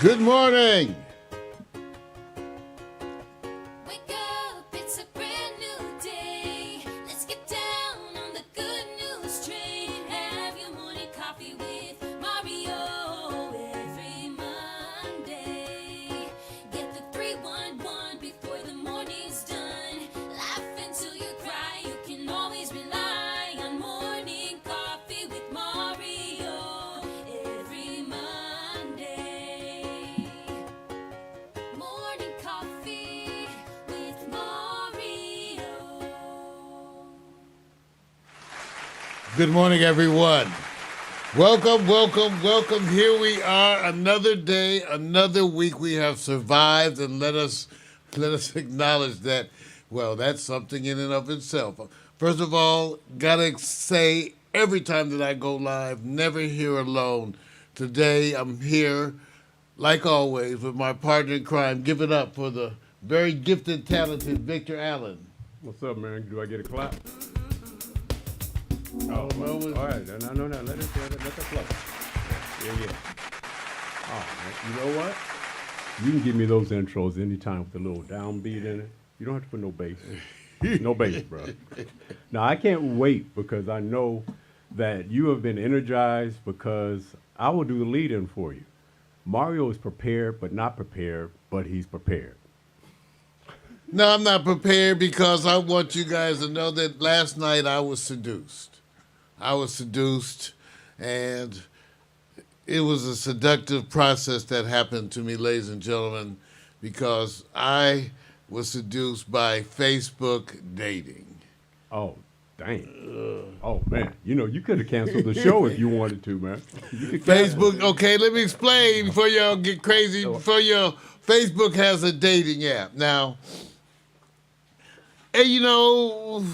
Good morning. Wake up, it's a brand new day. Let's get down on the good news train. Have your morning coffee with Mario every Monday. Get the 311 before the morning's done. Laugh until you cry. You can always rely on morning coffee with Mario every Monday. Morning coffee with Mario. Good morning, everyone. Welcome, welcome, welcome. Here we are, another day, another week. We have survived, and let us acknowledge that. Well, that's something in and of itself. First of all, gotta say, every time that I go live, never here alone. Today, I'm here, like always, with my partner in crime. Give it up for the very gifted, talented Victor Allen. What's up, man? Do I get a clap? Oh, no, All right. No. Let it flow. Yeah. Oh, man. You know what? You can give me those intros anytime with a little downbeat in it. You don't have to put no bass. No bass, bro. Now, I can't wait because I know that you have been energized because I will do the lead-in for you. Mario is prepared, but not prepared, but he's prepared. No, I'm not prepared because I want you guys to know that last night I was seduced. And it was a seductive process that happened to me, ladies and gentlemen, because I was seduced by Facebook dating. Oh, dang. Oh, man. You know, you could have canceled the show if you wanted to, man. You could cancel Facebook, okay, let me explain before y'all get crazy. Facebook has a dating app. Now, and you know,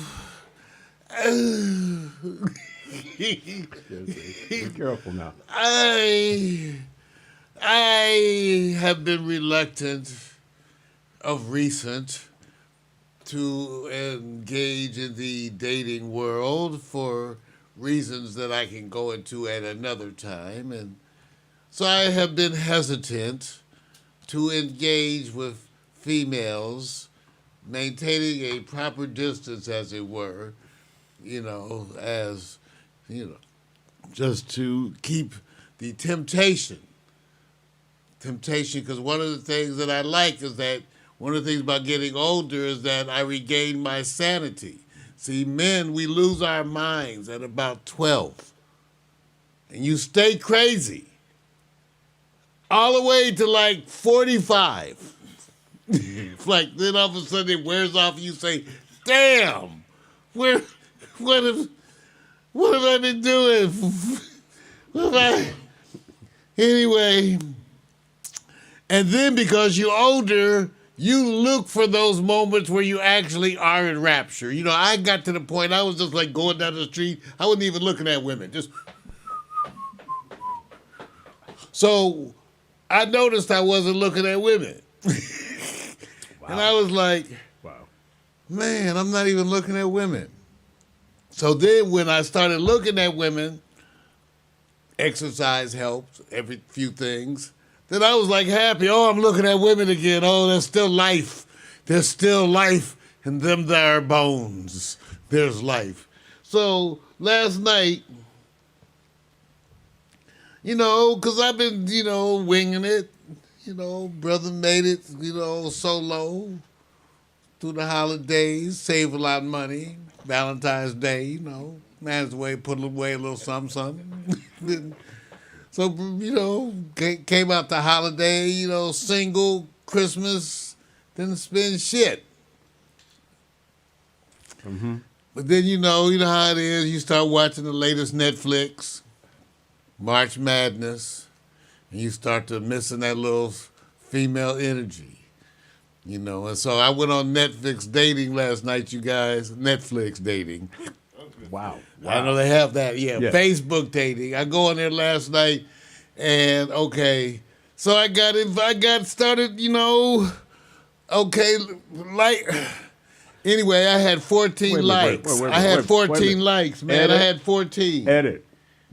Be careful now. I have been reluctant of recent to engage in the dating world for reasons that I can go into at another time. And so I have been hesitant to engage with females, maintaining a proper distance, as it were, just to keep the temptation, because one of the things that I like is that one of the things about getting older is that I regain my sanity. See, men, we lose our minds at about 12. And you stay crazy all the way to like 45. It's like then all of a sudden it wears off and you say, damn, what have I been doing? Anyway, and then because you're older, you look for those moments where you actually are in rapture. You know, I got to the point I was just like going down the street. I wasn't even looking at women. So I noticed I wasn't looking at women. Wow. And I was like, Wow. man, I'm not even looking at women. So then when I started looking at women, exercise helped, every few things. Then I was like happy. Oh, I'm looking at women again. Oh, there's still life. There's still life in them there bones. There's life. So last night, because I've been, winging it. Brother made it, solo through the holidays, save a lot of money. Valentine's Day, managed to put away a little something. So, came out the holiday, single, Christmas, didn't spend shit. Mm-hmm. But then, you know how it is. You start watching the latest Netflix, March Madness, and you start to missing that little female energy. And so I went on Netflix dating last night, you guys. Netflix dating. Wow. I know they have that, yeah. Facebook dating. I go on there last night, and okay, so I got started, anyway, I had 14 likes. I had 14 likes, man. I had 14. Edit.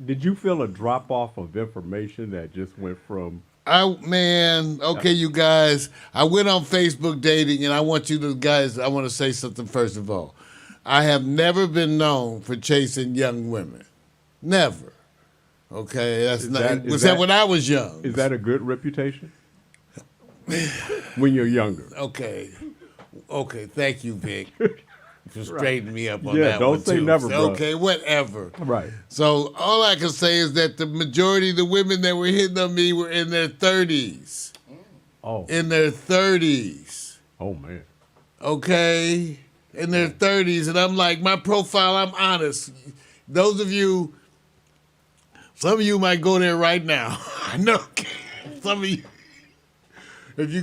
Did you feel a drop off of information that just went from Okay, you guys. I went on Facebook dating, and I want you to guys. I want to say something first of all. I have never been known for chasing young women. Never. Okay, that's Is not. that- is Was that that- when I was young? Is that a good reputation? When you're younger. Okay. Okay. Thank you, Vic, for straightening me up on Yeah, that don't one say too. never, bro. Okay, whatever. Right. So all I can say is that the majority of the women that were hitting on me were in their 30s. Oh. In their 30s. Oh man. Okay? In their 30s. And I'm like, my profile, I'm honest. Those of you, some of you might go there right now. I know. Some of you.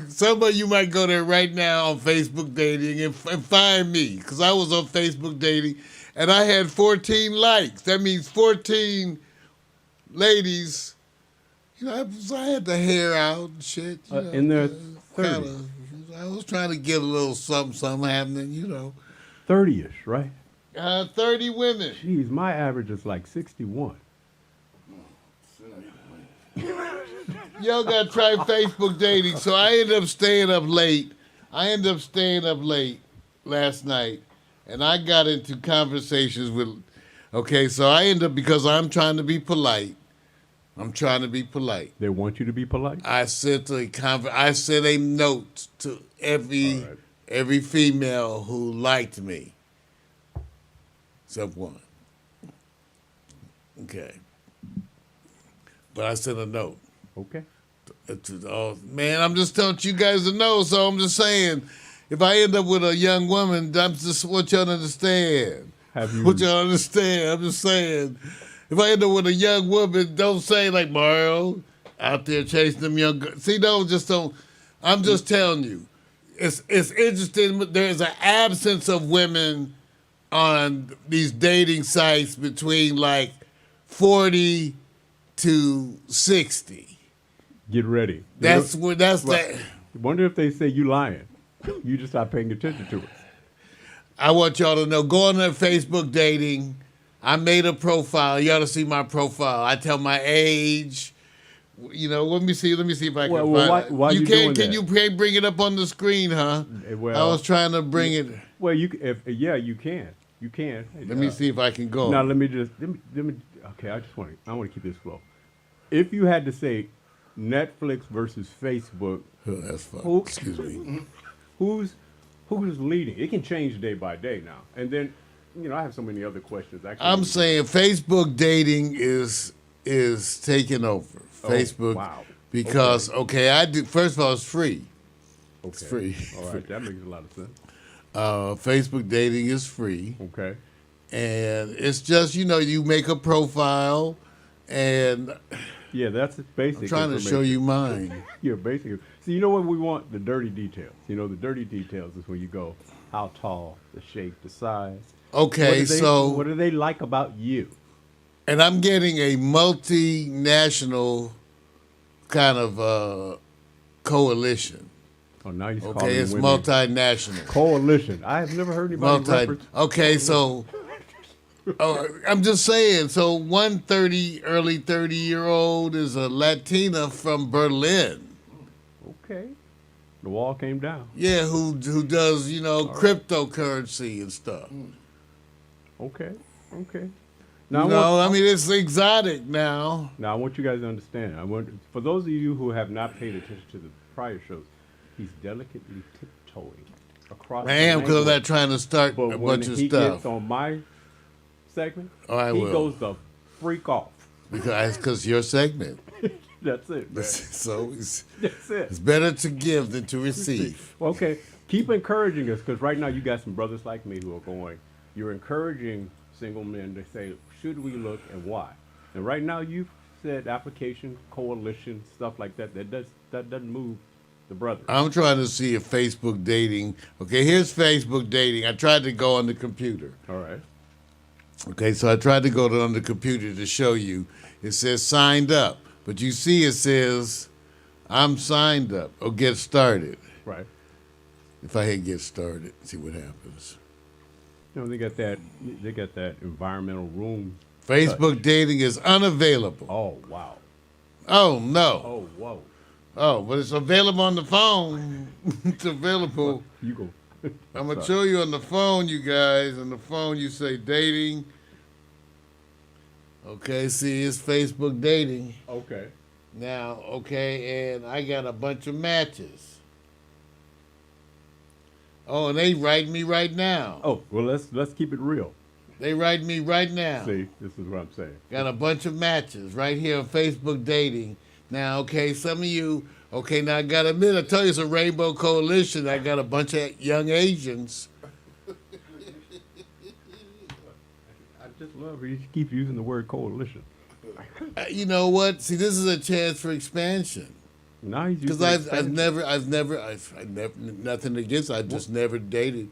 Some of you might go there right now on Facebook dating and find me, because I was on Facebook dating and I had 14 likes. That means 14 ladies. You know, I had the hair out and shit. You know, in their kinda, 30s. I was trying to get a little something happening, you know. 30-ish, right? 30 women. Jeez, my average is like 61. Y'all got to try Facebook dating. So I ended up staying up late. Last night. And I got into conversations with, okay, so I ended up, because I'm trying to be polite. They want you to be polite? I sent a note to every female who liked me. Except one. Okay. But I sent a note. Okay. Man, I'm just telling you guys to know, so I'm just saying, if I end up with a young woman, I'm just want y'all to understand. Have you? What y'all understand? I'm just saying, if I end up with a young woman, don't say like Mario out there chasing them young girls. See, don't. I'm just telling you, it's interesting. There's an absence of women on these dating sites between like 40 to 60. Get ready. That's Right. that. Wonder if they say you lying. You just not paying attention to it. I want y'all to know, go on their Facebook dating. I made a profile. You ought to see my profile. I tell my age. You know, let me see if I can Well, find why it. you Can doing you that? bring it up on the screen, huh? Well, I was trying to bring it. Well, you can. You can. Let me see if I can go. Now let me. Okay, I want to keep this flow. If you had to say Netflix versus Facebook, Oh, that's fun. Who- Excuse me. who's leading? It can change day by day now. And then, I have so many other questions. I'm saying Facebook dating is taking over. Facebook. Wow. Because I do. First of all, it's free. Okay. It's free. All right, that makes a lot of sense. Facebook dating is free. Okay. And it's just, you make a profile, and Yeah, that's basic. I'm trying to show you mine. Yeah, basically. So you know what we want? The dirty details. The dirty details is when you go, how tall, the shape, the size. Okay, What do they like about you? And I'm getting a multinational kind of coalition. Oh, now he's calling Okay, it's women multinational. coalition. I have never heard anybody reference. Okay, so I'm just saying. So one early 30-year-old is a Latina from Berlin. Okay. The wall came down. Yeah, who does cryptocurrency and stuff. Okay. I mean, it's exotic now. Now I want you guys to understand. For those of you who have not paid attention to the prior shows, he's delicately tiptoeing across. I am, because I'm the not trying to start But a when bunch of he stuff. gets on my segment, I he will. goes the freak off. Because your segment. That's it, man. So it's That's it. better to give than to receive. Okay, keep encouraging us, because right now you got some brothers like me who are going. You're encouraging single men to say, should we look and why? And right now you've said application, coalition, stuff like that. That doesn't move the brothers. I'm trying to see if Facebook dating. Okay, here's Facebook dating. I tried to go on the computer. All right. Okay, so I tried to go on the computer to show you. It says signed up. But you see it says I'm signed up or get started. Right. If I hit get started, see what happens. They got that environmental room. Facebook dating is unavailable. Oh wow. Oh no. Oh whoa. Oh, but it's available on the phone. It's available. You go. I'm going to show you on the phone, you guys. On the phone, you say dating. Okay, see, it's Facebook dating. Okay. Now, okay, and I got a bunch of matches. Oh, and they write me right now. Oh, well, let's keep it real. They write me right now. See, this is what I'm saying. Got a bunch of matches right here on Facebook dating. Now, okay, some of you, okay, now I got to admit, I tell you it's a rainbow coalition. I got a bunch of young Asians. I just love how you keep using the word coalition. You know what? See, this is a chance for expansion. Now he's Because using I've expansion. never, nothing against. I just never dated.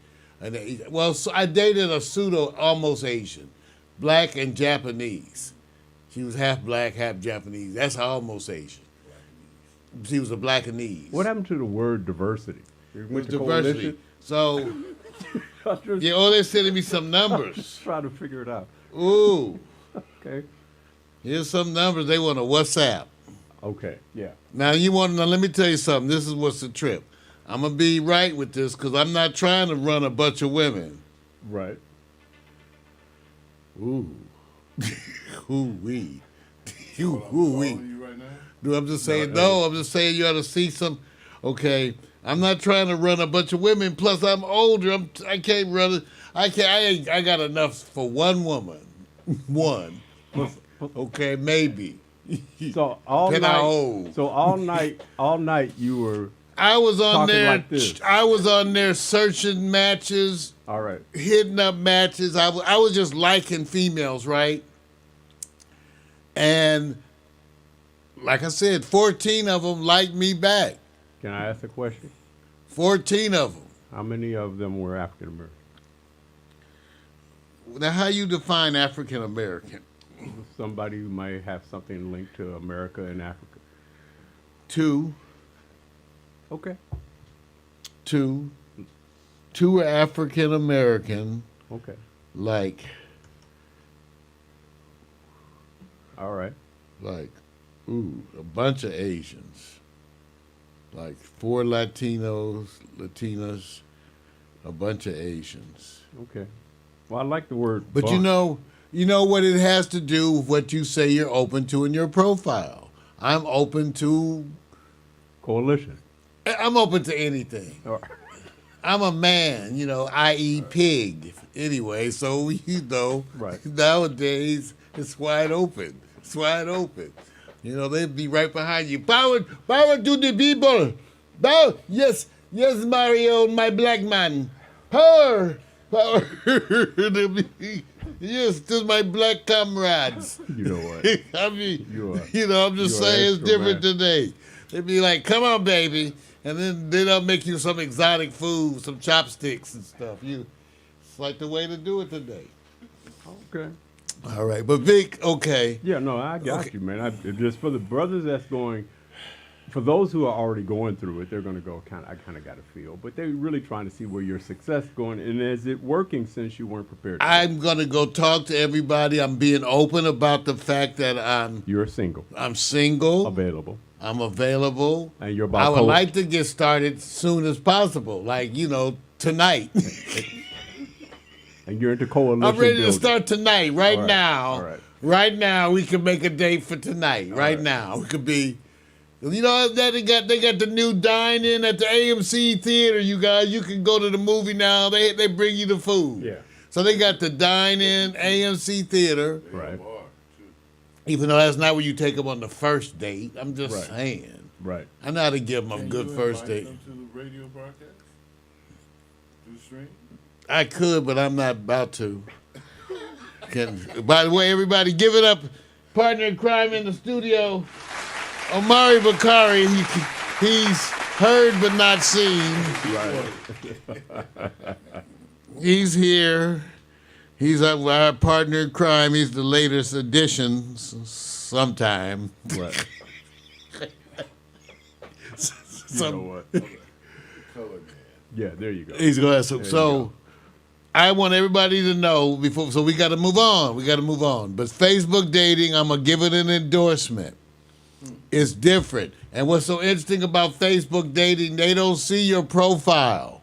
Well, so I dated a pseudo almost Asian, black and Japanese. She was half black, half Japanese. That's almost Asian. She was a blackanese. What happened to the word diversity? You It went was to diversity. So, coalition? yeah, oh, they're sending me some numbers. Try to figure it out. Ooh, Okay. here's some numbers they want to WhatsApp. Okay. Yeah. Now, let me tell you something. This is what's the trip. I'm going to be right with this because I'm not trying to run a bunch of women. Right. Ooh. Ooh-wee. Ooh-wee. You right now? No, I'm just saying, no, I'm just saying you ought to see some. Okay, I'm not trying to run a bunch of women. Plus, I'm older. I can't run it. I got enough for one woman. One. Okay, maybe. So all Then night. I old. So all night you were. I was on Talking there. like this. I was on there searching matches, All right. hitting up matches. I was just liking females, right? And like I said, 14 of them liked me back. Can I ask a question? 14 of them. How many of them were African American? Now, how you define African American? Somebody who might have something linked to America and Africa. Two Okay. were African American, Okay. like, All right. a bunch of Asians, like 4 Latinas, a bunch of Asians. Okay. Well, I like the word. But bunch. you know what it has to do with what you say you're open to in your profile. I'm open to Coalition. I'm open to anything. All right. I'm a man, i.e. pig. Anyway, so, Right. nowadays it's wide open. It's wide open. They'd be right behind you. Power to the people. Power, yes, Mario, my black man. Power. They'll be, yes, to my black comrades. You know what? I mean, You I'm just you are saying it's extra, different man. today. They'd be like, come on, baby. And then they'll make you some exotic food, some chopsticks and stuff. It's like the way to do it today. Okay. All right. But Vic, okay. Yeah, no, I got Okay. you, man. Just for the brothers that's going, for those who are already going through it, they're going to go, I kind of got a feel. But they're really trying to see where your success going, and is it working since you weren't prepared? I'm going to go talk to everybody. I'm being open about the fact that You're single, I'm single. available, I'm available. and you're about I would like to get started as soon as possible, like, tonight. and you're into coalition I'm ready to building. start tonight, right All right, now. all right. Right now, we can make a date for tonight. Right right. now, we could be. That they got the new dine-in at the AMC theater. You guys, you can go to the movie now. They bring you the food. Yeah. So they got the dine-in AMC theater. Right, Bar, too. Even though that's not where you take them on the first date. I'm just Right. saying. right. I know how to give them a Can good you first invite date. them to the radio broadcast? Through stream? I could, but I'm not about to. By the way, everybody, give it up. Partner in crime in the studio, Omari Bakari. He's heard but not seen. Right. He's here. He's our partner in crime. He's the latest addition sometime. Right. You know what? Color man. Yeah, there you go. He's going to have some. There you So go. I want everybody to know before. So we got to move on. But Facebook dating, I'm going to give it an endorsement. It's different. And what's so interesting about Facebook dating, they don't see your profile.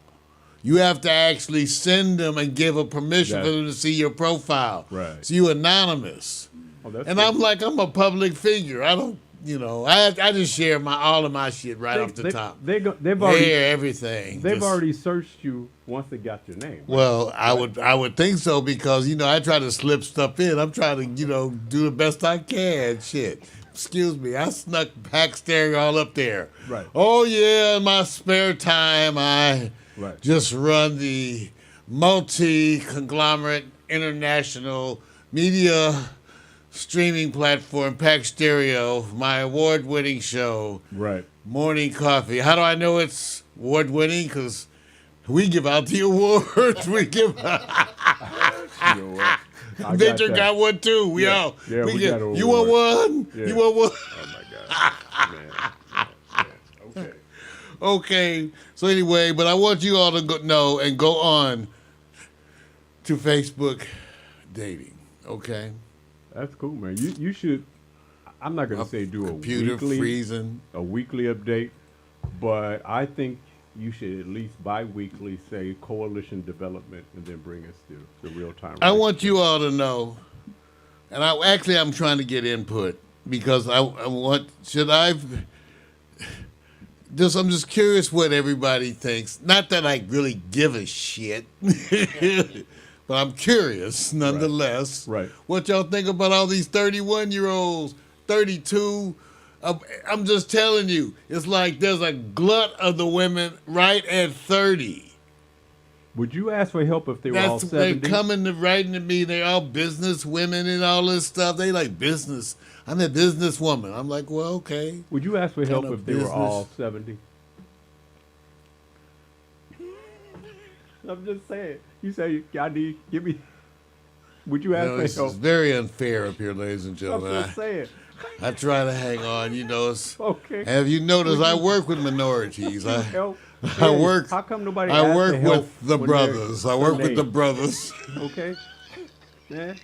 You have to actually send them and give a permission for them to see your profile. Right. So you're anonymous. Oh, that's And cool. I'm like, I'm a public figure. I don't, I just share all of my shit right off the top. They've Hair, already everything. they've Just- already searched you once they got your name. Right? Well, I would think so because I try to slip stuff in. I'm trying to do the best I can. Shit. Excuse me. I snuck Pax Stereo all up there. Right. Oh yeah, in my spare time I Right. just run the multi-conglomerate international media streaming platform Pax Stereo, my award-winning show, Right. Morning Coffee. How do I know it's award-winning? Because we give out the awards. We give. You know what? I Victor that. got one too. We Yeah. all. Yeah, we get, got an you want award. one? Yeah. You want one? Oh my God. Man. Okay. Okay. So anyway, but I want you all to know and go on to Facebook dating. Okay. That's cool, man. You should. I'm not gonna say do Computer a freezing. weekly update, but I think you should at least bi-weekly say coalition development and then bring us to the real time. I want you all to know, and I'm trying to get input because I want. I'm just curious what everybody thinks. Not that I really give a shit, but I'm curious nonetheless. Right. What y'all think about all these 31-year-olds, 32? I'm just telling you, it's like there's a glut of the women right at 30. Would you ask for help if they were all They're 70? coming to writing to me. They're all business women and all this stuff. They like business. I'm a businesswoman. I'm like, well, okay. Would you ask for help of if they were all business. 70? I'm just saying. You say, give me. Would you ask This for is help? very unfair up here, ladies and I'm gentlemen. just saying. I try to hang on. It's, Okay. have you noticed I work with minorities? Help. I Yeah, work. How come nobody I asked work for help with the when brothers. they're I work with the named? brothers. Okay. Yeah.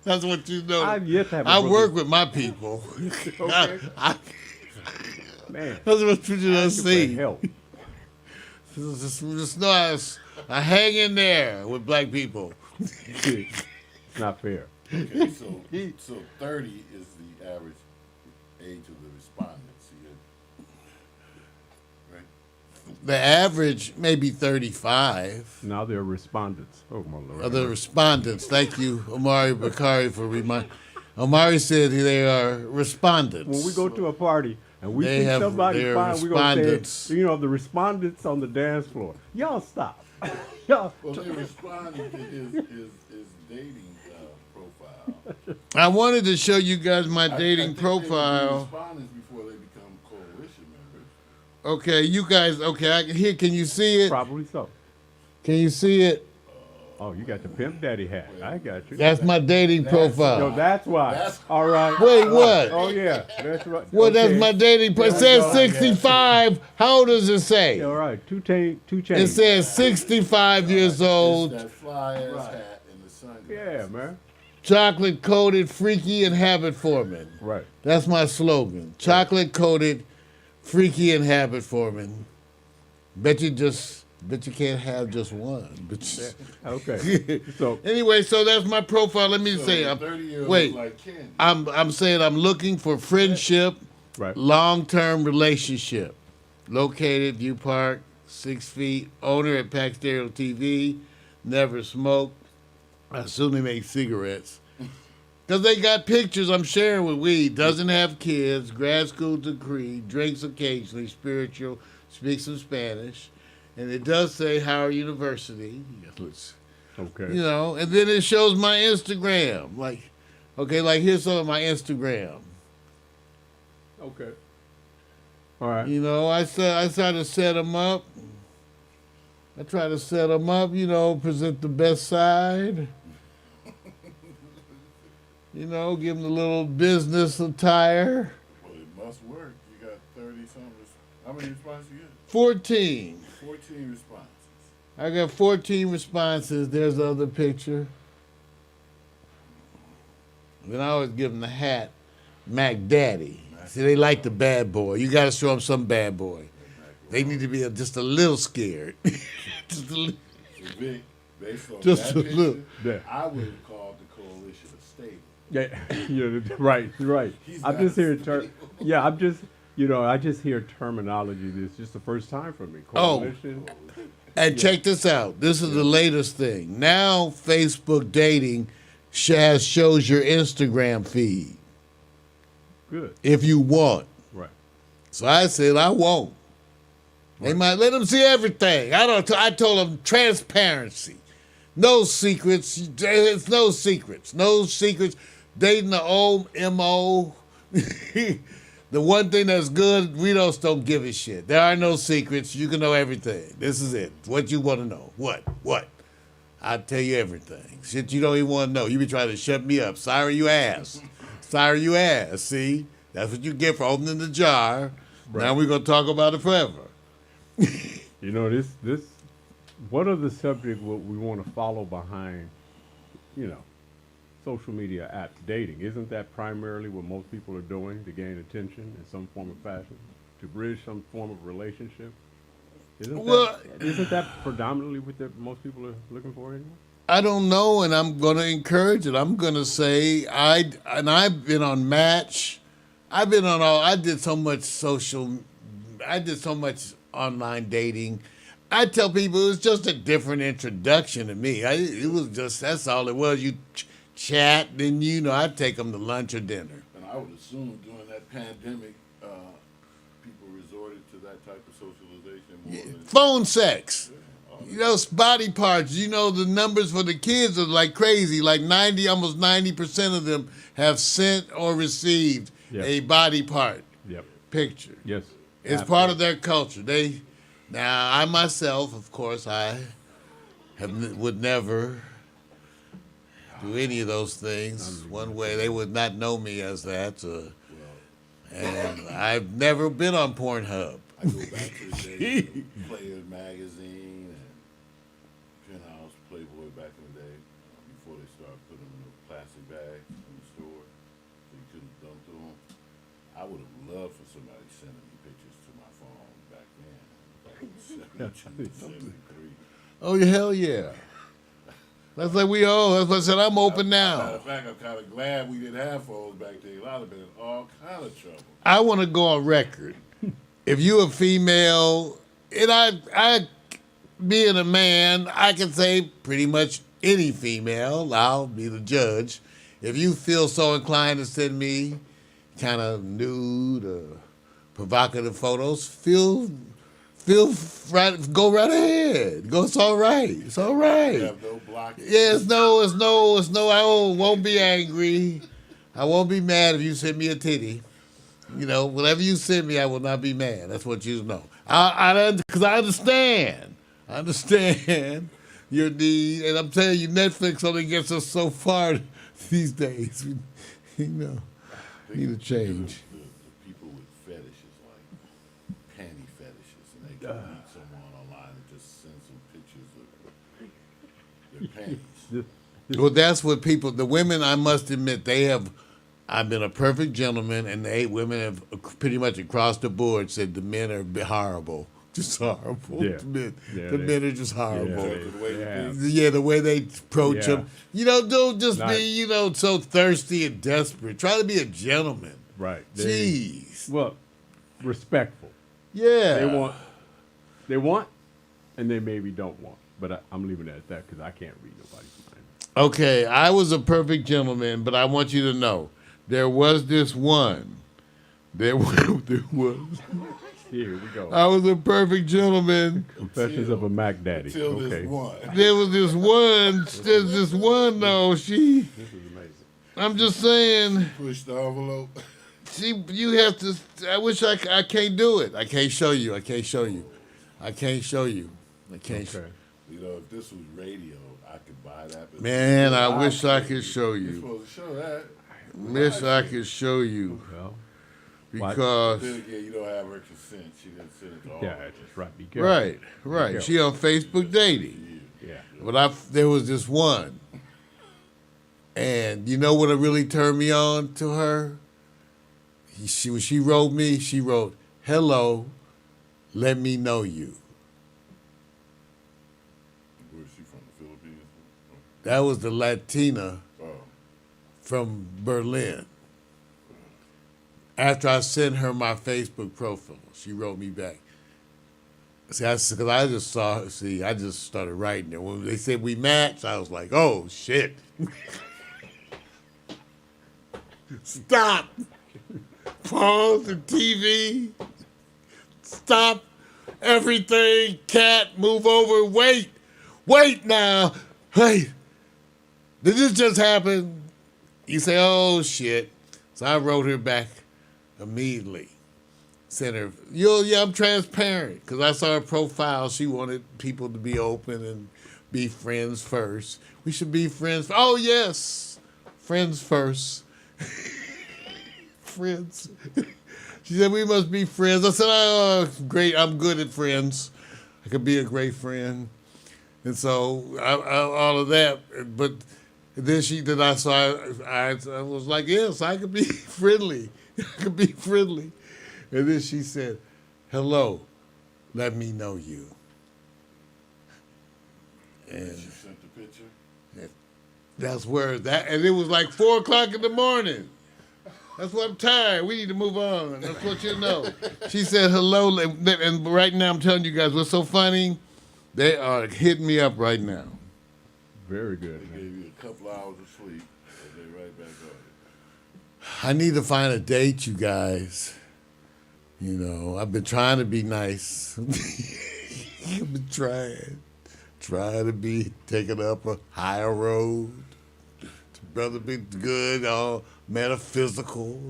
That's what you know. I've yet to have a I brother- work with my people. Okay. I- Man. that's what you just asking for see. help. Just know I hang in there with black people. It's not fair. Okay, so 30 is the average age of the respondents. Right? The average maybe 35. Now they're respondents. Oh my lord. Other respondents. Thank you, Omari Bakari, for reminding. Omari said they are respondents. When we go to a party and we They see have somebody their fine, we're gonna respondents. say, the respondents on the dance floor. Y'all stop. Y'all. Well, they responded to his dating profile. I wanted to show you guys my I dating think they would be profile. respondents before they become coalition members. Okay, you guys. Okay, here. Can you see it? Probably so. Can you see it? Oh, you got the pimp daddy hat. I got you. That's my dating profile. Yo, that's why. That's- All right. Wait, what? Oh yeah, that's right. Well, Okay. that's my dating. It says 65. How old does it say? All right, two chains. It says 65 years It's old, that fly ass hat and the sunglasses. Yeah, man. chocolate coated, freaky, and habit forming. Right. That's my slogan. Chocolate coated, freaky, and habit forming. Bet you can't have just one. But Okay. So anyway, so that's my profile. Let me So say, 30-year-olds wait. like candy. I'm saying I'm looking for friendship, right. long-term relationship. Located View Park, 6 feet. Owner at Pax Stereo TV. Never smoked. I assume they make cigarettes. Because they got pictures I'm sharing with weed. Doesn't have kids. Grad school degree. Drinks occasionally. Spiritual. Speaks some Spanish. And it does say Howard University. Okay. And then it shows my Instagram. Like here's some of my Instagram. Okay. All right. I try to set them up. Present the best side. Give them a little business attire. Well, it must work. You got 30-something. How many responses you get? 14. 14 responses. I got 14 responses. There's the other picture. Then I always give them the hat, Mac Daddy. Mac See, they like the bad boy. You got to show them some bad boy. They need to be just a little scared. Just a little. So Vic, based on Just that a picture, look. Yeah. I would have called the coalition a stable. Yeah, right. He's I'm not just hearing stable. I just hear terminology that's just the first time for me. Oh. Coalition. And check this out. This is the latest thing. Now Facebook dating shows your Instagram feed Good. if you want. Right. So I said I won't. They might let them see everything. I told them transparency, no secrets. It's no secrets. No secrets. Dating the old mo. The one thing that's good, we don't give a shit. There are no secrets. You can know everything. This is it. What you want to know. What? I'll tell you everything. Shit you don't even want to know. You be trying to shut me up. Sorry you asked. Sorry you asked. See? That's what you get for opening the jar. Right. Now we're going to talk about it forever. You know, this what are the subject what we want to follow behind, social media apps, dating? Isn't that primarily what most people are doing to gain attention in some form of fashion, to bridge some form of relationship? Isn't that predominantly what most people are looking for anyway? I don't know, and I'm going to encourage it. I'm going to say I've been on Match. I did so much online dating. I tell people it was just a different introduction to me. That's all it was. You chat, then I'd take them to lunch or dinner. And I would assume during that pandemic, people resorted to that type of socialization more than Phone sex. Body parts. The numbers for the kids are like crazy. Like almost 90% of them have sent or received a body part picture. Yes. It's part of their culture. Now, I myself, of course, would never do any of those things. One way, they would not know me as that. And I've never been on Pornhub. I go back to the days of Players Magazine and Penthouse, Playboy back in the day, before they started putting them in the plastic bags in the store so you couldn't dump through them. I would have loved for somebody sending me pictures to my phone back then. Back in 72, 73. Oh, hell yeah. That's what I said, I'm open Matter now. of fact, I'm kind of glad we didn't have phones back then. A lot of been in all kind of trouble. I want to go on record. If you a female, and I being a man, I can say pretty much any female, I'll be the judge. If you feel so inclined to send me kind of nude or provocative photos, go right ahead. It's all right. It's all right. You have no blockage. Yeah, it's no. I won't be angry. I won't be mad if you send me a titty. Whatever you send me, I will not be mad. That's what you know. Because I understand. I understand your need, and I'm telling you, Netflix only gets us so far these days. Need to change. The people with fetishes, like panty fetishes, and they can meet someone online and just send some pictures of their panties. Well, that's what the women, I must admit, I've been a perfect gentleman, and the 8 women have pretty much across the board said the men are horrible. Just horrible. Yeah. The men are just horrible. The way they approach them. Don't just be, so thirsty and desperate. Try to be a gentleman. Right. Jeez. Well, respectful. Yeah. They want, and they maybe don't want. But I'm leaving it at that because I can't read nobody's mind. Okay, I was a perfect gentleman, but I want you to know, there was this one. There was. Here we go. I was a perfect gentleman. Confessions of a Mac Daddy. Till Okay. this one. There was this one. There's this one, though. This is amazing. I'm just saying, Push the envelope. you have to, I wish I can't do it. I can't show you. I can't show you. Okay. If this was radio, I could buy that. But Man, I wish I could show You're you. supposed to show that. Wish I could show you. Well, Because, Then again, you don't have her consent. She didn't send it to all yeah, of us. that's right. Be careful. right. She on Facebook dating. Yeah. But there was this one. And you know what really turned me on to her? when she wrote me, she wrote, "Hello, let me know you." Where is she from? The Philippines? That was the Latina Oh, from Berlin. After I sent her my Facebook profile, she wrote me back. See, because I just saw. See, I just started writing it. When they said we matched, I was like, "Oh shit!" Stop. Pause the TV. Stop everything. Cat, move over. Wait now. Hey, did this just happen? You say, "Oh shit!" So I wrote her back immediately. Sent her, yeah, I'm transparent because I saw her profile. She wanted people to be open and be friends first. We should be friends. Oh yes, friends first. Friends. She said we must be friends. I said, "Oh, great. I'm good at friends. I could be a great friend." And so all of that, but then I was like, "Yes, I could be friendly. I could be friendly." And then she said, "Hello, let me know you." And she sent the picture. that's where that, and it was like 4:00 in the morning. That's what I'm tired. We need to move on. That's what you know. She said, "Hello," and right now I'm telling you guys what's so funny. They are hitting me up right now. Very good. They gave you a couple hours of sleep, and they right back on it. I need to find a date, you guys. You know, I've been trying to be nice. I've been trying to be taking up a higher road. Brother be good, all metaphysical.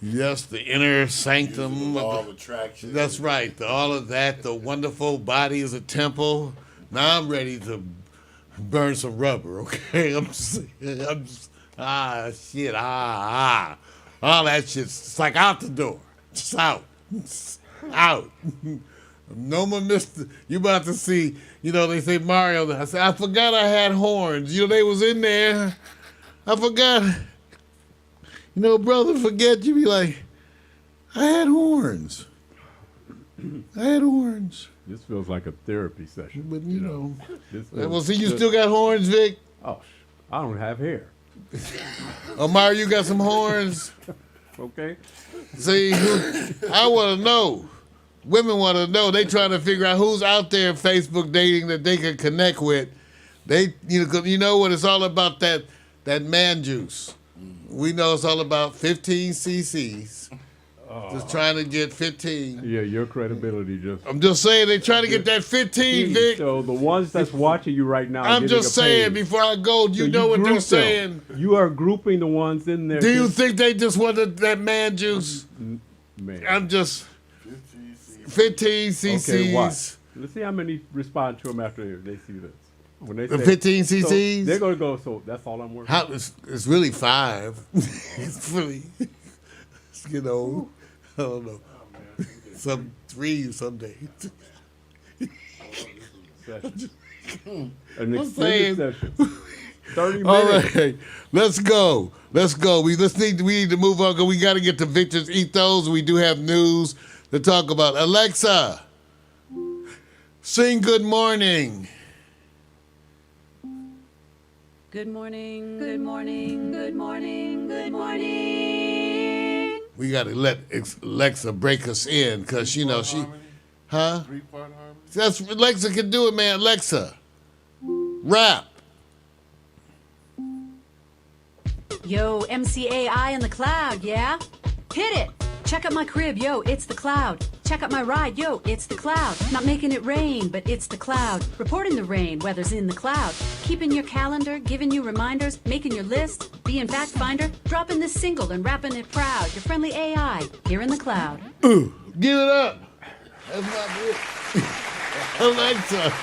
Yes, the inner sanctum. Law of attraction. That's right. All of that. The wonderful body is a temple. Now I'm ready to burn some rubber. Okay, I'm just shit. All that shit's it's like out the door. Just out. Out. No more Mr. You about to see, they say Mario. I said, I forgot I had horns. They was in there. I forgot. Brother, forget. You be like, I had horns. I had horns. This feels like a therapy session. But, This well, feels see, you just- still got horns, Vic? Oh, I don't have hair. Oh, Mario, you got some horns? Okay. See, I want to know. Women want to know. They trying to figure out who's out there Facebook dating that they can connect with. They, 'cause you know what? It's all about that man juice. We know it's all about 15 cc's. Just trying to get 15. Yeah, your credibility just. I'm just saying they trying to get that 15, Vic. So the ones that's watching you right now. are I'm getting just a saying page. before I go, So you know what they're group them. saying. You are grouping the ones in there. Do you just- think they just wanted that man juice? Man. I'm just 15 15 cc's. Okay, watch. Let's see how many respond to them after they see this. When they The say 15 so cc's? they're gonna go. So that's all I'm working. How, it's really 5. It's really, I don't know. Some 3 some days. Session. An I'm extended saying- session. 30 All minutes. right, let's go. We need to move on because we got to get to Victor's Ethos. We do have news to talk about. Alexa, sing "Good Morning." Good morning, good morning, good morning, good morning. We got to let Alexa break us in because she, harmony? huh? 3-part harmony? That's Alexa can do it, man. Alexa, rap. Yo, MCAI in the cloud, yeah? Hit it! Check out my crib, yo, it's the cloud. Check out my ride, yo, it's the cloud. Not making it rain, but it's the cloud. Reporting the rain, weather's in the cloud. Keeping your calendar, giving you reminders, making your list, being fact finder, dropping this single and rapping it proud. Your friendly AI, here in the cloud. Give it up. That's my bitch. Alexa.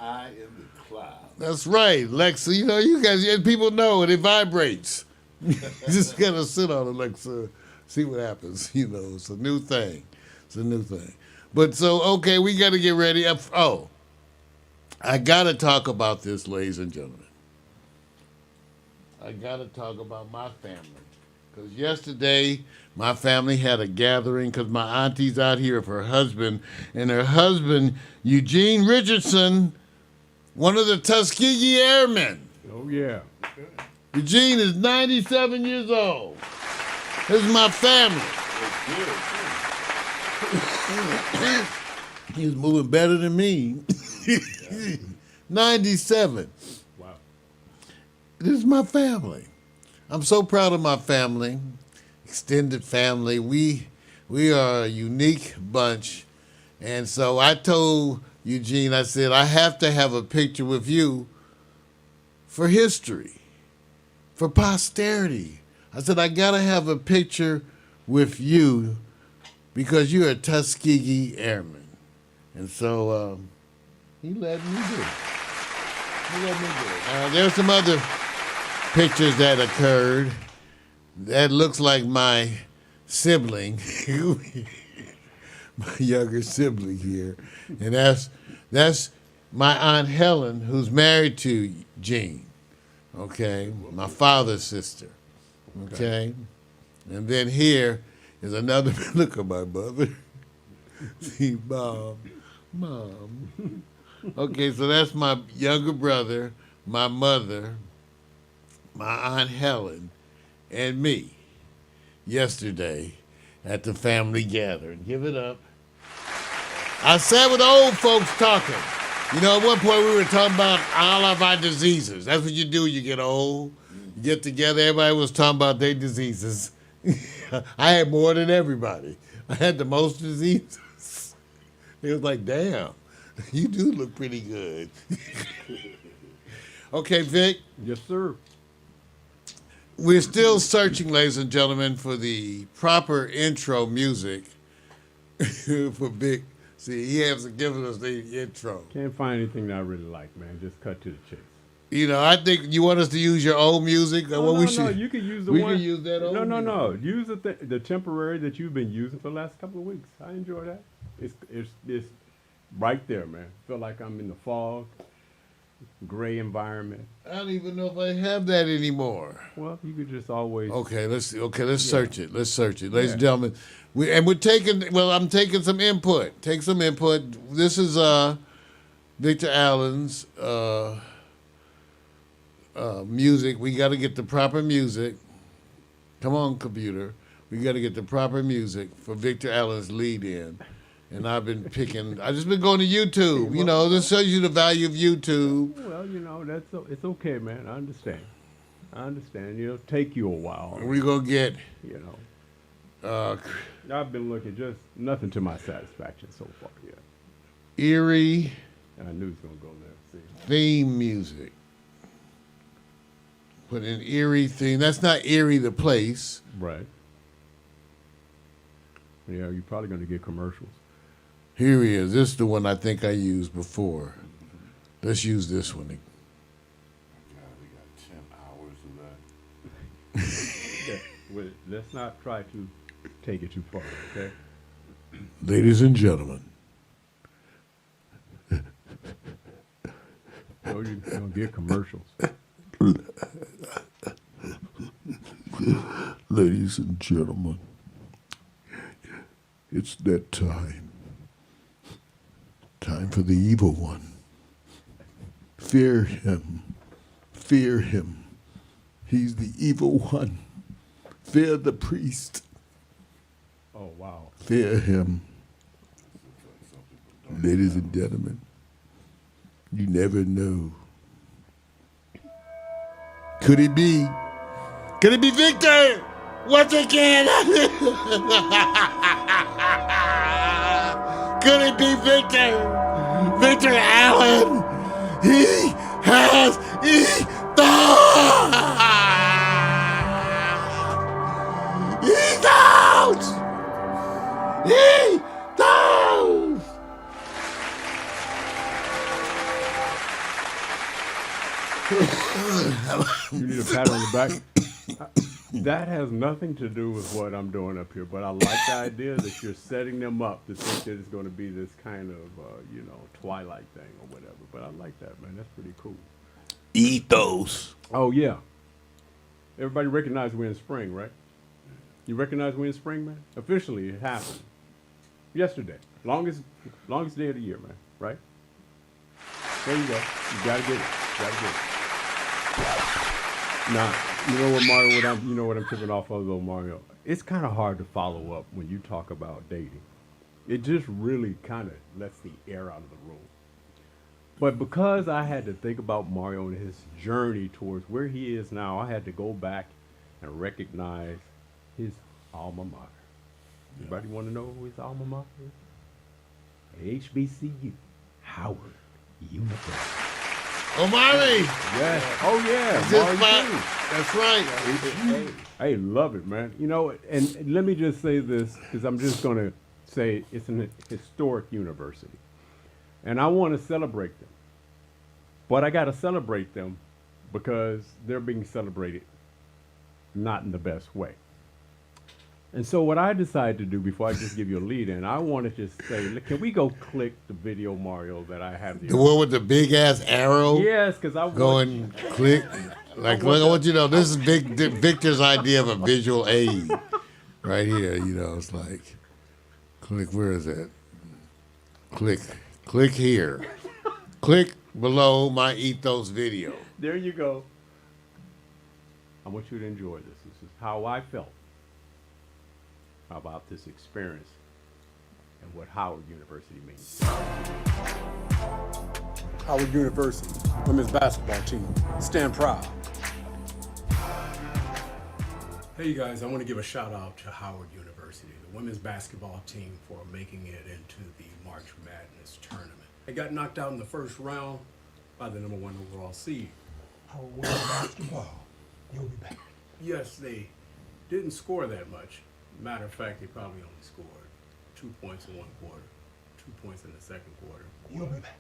AI in the cloud. That's right, Alexa. You guys, people know it vibrates. You just gotta sit on Alexa, see what happens. It's a new thing. But so, okay, we gotta get ready. I gotta talk about this, ladies and gentlemen. I got to talk about my family. Because yesterday, my family had a gathering because my auntie's out here with her husband. And her husband, Eugene Richardson, one of the Tuskegee Airmen. Oh, yeah. Eugene is 97 years old. This is my family. He's moving better than me. 97. Wow. This is my family. I'm so proud of my family, extended family. We are a unique bunch. And so I told Eugene, I said, I have to have a picture with you for history, for posterity. I said, I got to have a picture with you because you're a Tuskegee Airman. And so he let me do it. There's some other pictures that occurred. That looks like my sibling, my younger sibling here. And that's my Aunt Helen, who's married to Jean, okay? My father's sister, okay? And then here is another look at my mother. See, Mom. Okay, so that's my younger brother, my mother, my Aunt Helen, and me yesterday at the family gathering. Give it up. I sat with the old folks talking. You know, at one point we were talking about all of our diseases. That's what you do when you get old. You get together, everybody was talking about their diseases. I had more than everybody. I had the most diseases. It was like, damn, you do look pretty good. Okay, Vic. Yes, sir. We're still searching, ladies and gentlemen, for the proper intro music for Vic. See, he hasn't given us the intro. Can't find anything that I really like, man. Just cut to the chase. You know, I think you want us to use your old music. No, Well, no, you can use the we one. can use that old No. music. Use the temporary that you've been using for the last couple of weeks. I enjoy that. It's right there, man. Feel like I'm in the fog, gray environment. I don't even know if I have that anymore. Well, you could just always. Okay, let's search it. Let's search it, ladies and Yeah. gentlemen. I'm taking some input. Take some input. This is Victor Allen's music. We got to get the proper music. Come on, computer. We got to get the proper music for Victor Allen's lead in. And I've been picking. I just been going to YouTube. You know, this shows you the value of YouTube. Well, you know it's okay, man. I understand. It'll take you a while. We're gonna get. You know. I've been looking, just nothing to my satisfaction so far yet. Eerie I knew it was gonna go there. See. theme music. Put an eerie theme. That's not Eerie the place. Right. Yeah, you're probably gonna get commercials. Here he is. This is the one I think I used before. Let's use this one. God, we got 10 hours of that. Yeah. Well, let's not try to take it too far, okay? Ladies and gentlemen, So you're gonna get commercials. ladies and gentlemen, it's that time. Time for the evil one. Fear him. Fear him. He's the evil one. Fear the priest. Oh wow. Fear him. Ladies and gentlemen, you never know. Could it be? Could it be Victor? Once again? Could it be Victor? Victor Allen? He has He's out! He knows! You need a pat on the back. That has nothing to do with what I'm doing up here, but I like the idea that you're setting them up to think that it's going to be this kind of, Twilight thing or whatever. But I like that, man. That's pretty cool. Ethos. Oh, yeah. Everybody recognize we're in spring, right? You recognize we're in spring, man? Officially, it happened yesterday. Longest day of the year, man. Right? There you go. You gotta get it. Gotta get it. Now, you know what, Mario? You know what I'm tripping off of, though, Mario. It's kind of hard to follow up when you talk about dating. It just really kind of lets the air out of the room. But because I had to think about Mario and his journey towards where he is now, I had to go back and recognize his alma mater. Anybody want to know who his alma mater is? HBCU, Howard University. Omari! Yes. Oh, yeah. Is this Mario my- too. That's right. I love it, man. You know, and let me just say this, because I'm just going to say it's an historic university. And I want to celebrate them. But I got to celebrate them because they're being celebrated not in the best way. And so what I decided to do before I just give you a lead in, I want to just say, look, can we go click the video, Mario, that I have The one with the big ass arrow Yes, because I want going click. Like, look, I want you to know, this is Victor's idea of a visual aid. Right here, you know, it's like, click, where is it? Click here. Click below my Ethos video. There you go. I want you to enjoy this. This is how I felt about this experience and what Howard University means. Howard University women's basketball team. Stand proud. Hey, you guys, I want to give a shout out to Howard University, the women's basketball team, for making it into the March Madness tournament. They got knocked out in the first round by the #1 overall seed. Howard women's basketball. You'll be back. Yes, they didn't score that much. Matter of fact, they probably only scored 2 points in one quarter, 2 points in the second quarter. You'll be back.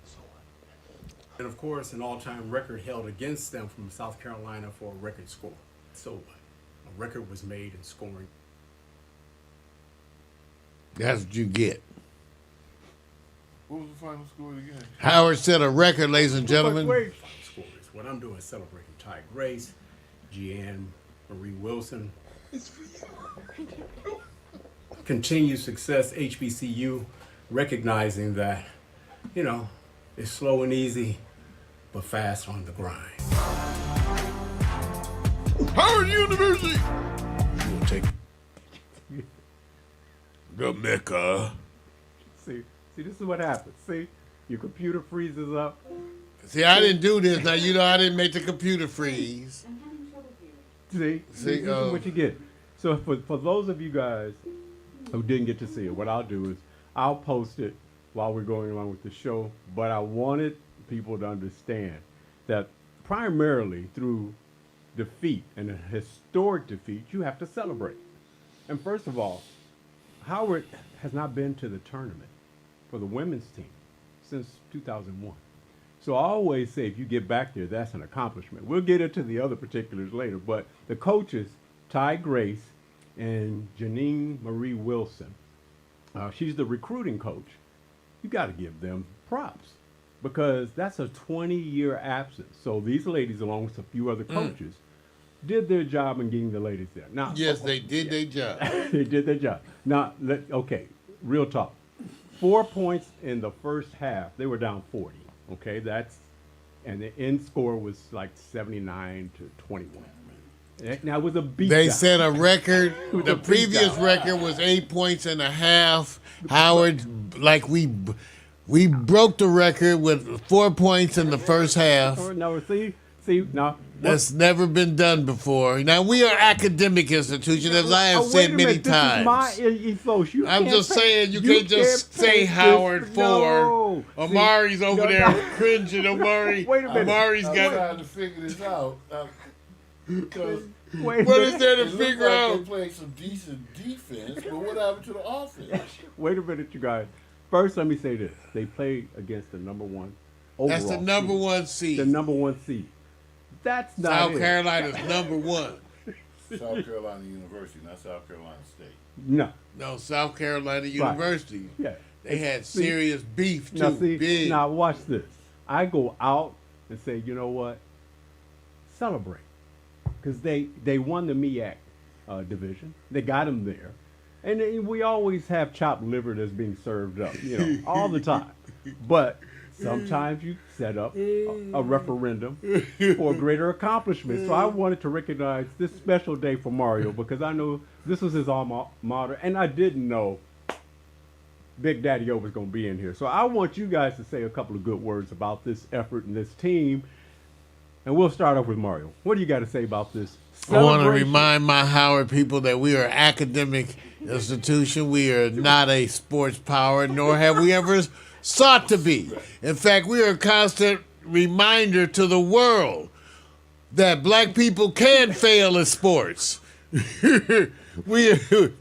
So what? And of course, an all-time record held against them from South Carolina for a record score. So what? A record was made in scoring. That's what you get. What was the final score again? Howard set a record, ladies and gentlemen. Wait. Scores. What I'm doing is celebrating Ty Grace, Jeanne Marie Wilson. It's for you. Continued success, HBCU, recognizing that, you know, it's slow and easy, but fast on the grind. Howard University. You will take the Mecca. See, this is what happens. See, your computer freezes up. See, I didn't do this. Now, you know I didn't make the computer freeze. See, this is what you get. So for those of you guys who didn't get to see it, what I'll do is I'll post it while we're going along with the show. But I wanted people to understand that primarily through defeat, and a historic defeat, you have to celebrate. And first of all, Howard has not been to the tournament for the women's team since 2001. So I always say, if you get back there, that's an accomplishment. We'll get into the other particulars later, but the coaches, Ty Grace and Janine Marie Wilson, she's the recruiting coach. You got to give them props because that's a 20-year absence. So these ladies, along with a few other coaches, did their job in getting the ladies there. Now, Yes, they did their job. they did their job. Now, okay, real talk. 4 points in the first half. They were down 40. Okay, and the end score was like 79 to 21. Now it was a beat. They set a record. was The a beat previous down. record was 8 points and a half. Howard, like we broke the record with 4 points in the first half. No, see, now. That's never been done before. Now we are academic institution, as I have wait said a many minute, times. This is my ethos. You I'm can't just paint- saying you can't just say paint this- Howard no. for. Amari's over no, there no. cringing. Amari, Wait a minute. Amari's I'm got. trying to figure this out. Because Wait a What minute. is there to it looks figure like out? they played some decent defense, but what happened to the offense? Wait a minute, you guys. First, let me say this: they played against the #1 overall. That's the number seed. one seed. The #1 seed. That's not South it. Carolina's number one. South Carolina University, not South Carolina State. No. No, South Carolina University. Yeah. They had See- serious beef too. Now see, Big. now watch this. I go out and say, you know what? Celebrate. because they won the MEAC division. They got him there, and then we always have chopped liver that's being served up, all the time. But sometimes you set up a referendum for a greater accomplishment. So I wanted to recognize this special day for Mario because I know this was his alma mater, and I didn't know Big Daddy O was going to be in here. So I want you guys to say a couple of good words about this effort and this team. And we'll start off with Mario. What do you got to say about this I want to celebration? remind my Howard people that we are an academic institution. We are not a sports power, nor have we ever sought to be. In fact, we are a constant reminder to the world that black people can fail at sports. we,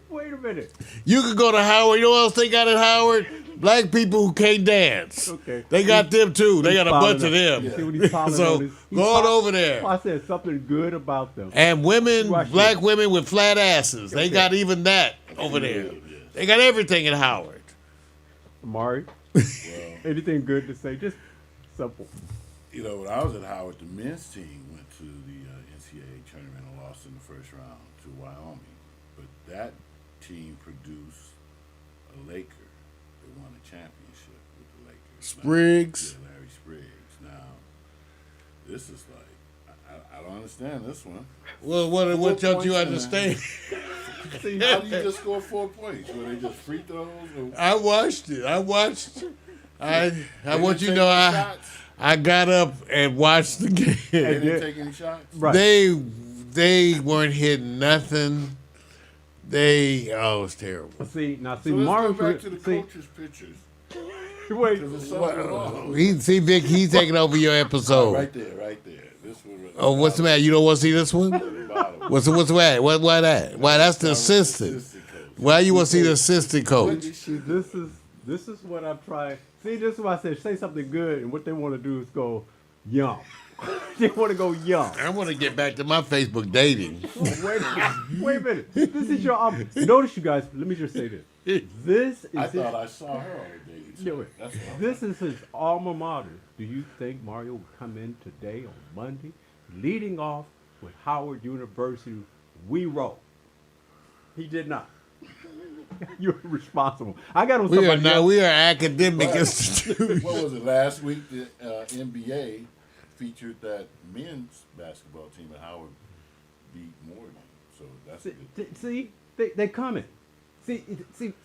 Wait a minute. you could go to Howard. You know what else they got at Howard? Black people who can't dance. Okay. They got them too. They got a bunch of them. See what he's piling So on his- he's go on pil- over there. I said something good about them. And women, Right black here. women with flat asses. They Okay. got even that over there. They got everything at Howard. Mari, anything good to say? Just simple. You know, when I was at Howard, the men's team went to the NCAA tournament and lost in the first round to Wyoming. But that team produced a Laker that won a championship with the Lakers. Spriggs. Yeah, Larry Spriggs. Now, this is like, I don't understand this one. Well, what don't points you in understand? See, how do you just score 4 points? Were they just free throws? Or I watched it. I want you to take know any shots? I got up and watched the They game. didn't take any shots? Right. They weren't hitting nothing. It was terrible. See, So let's Mari. go back to the coach's pictures. Wait. Because it's something wrong. Vic, he's taking over your episode. Right there. This one. Oh, what's the matter? You don't want to see this one? The bottom. What's that? Why that? Why that's the assistant? Why you want to see the assistant coach? See, this is what I'm trying. See, this is why I said say something good, and what they want to do is go yum. They want to go yum. I want to get back to my Facebook dating. Wait a minute. This is your notice, you guys. Let me just say this. This is I his, thought I saw her on the dating Yeah, site. wait. That's what This is his alma mater. Do you think Mario will come in today on Monday, leading off with Howard University? We roll. He did not. You're responsible. I got on We are somebody not. else. We are academic institution. What was it last week? The NBA featured that men's basketball team at Howard beat Morgan. So that's a good. See, they coming. See.